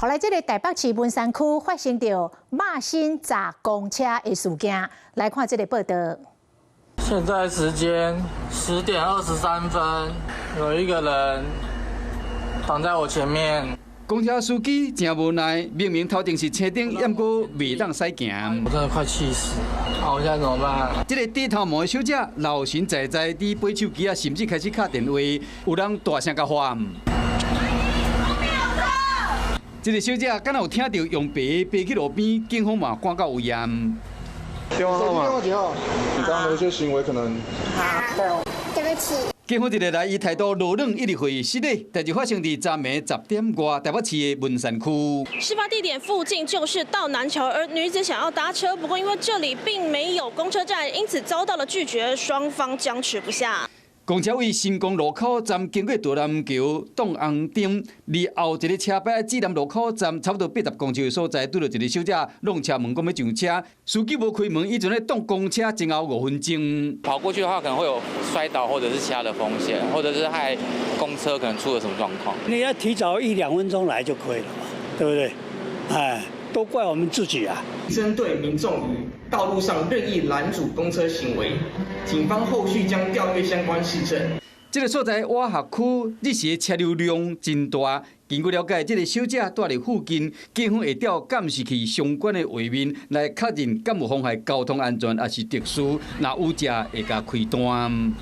後來，這個台北市文山區發生着肉身砸公車的事件，來看這個報道。現在時間10點23分，有一個人擋在我前面。公車司機真無奈，明明頭前是車頂，抑過未當駛行。我真的快氣死了！我現在怎麼辦？這個低頭毛的小姐老神在在地背手機啊，甚至開始敲電話，有人大聲甲喊。這個小姐敢有聽到用白背去路邊，警方嘛趕到有驗。電話號碼幾號？你剛剛有些行為可能……對不起。警方一日來，伊態度落冷，一直回失禮。代志發生在昨暝10點外，台北市的文山區。事發地點附近就是道南橋，而女子想要搭車，不過因為這裡並沒有公車站，因此遭到了拒絕，雙方僵持不下。公車位新光路口站經過大南橋、東紅燈，離後一個車牌指南路口站差不多80公尺的所在，拄到一個小姐弄車門，講要上車，司機無開門，伊就咧擋公車前後5分鐘。跑過去的話，可能會有摔倒或者是其他的風險，或者是害公車可能出了什麼狀況。你要提早1、2分鐘來就可以了嘛，對不對？哎，都怪我們自己啊！針對民眾於道路上任意攔阻公車行為，警方後續將調閱相關事證。這個所在瓦學區日時車流量真大。經過了解，這個小姐住在附近，警方會調監視器相關的畫面來確認，敢有妨害交通安全，還是特殊，那有者會甲開單。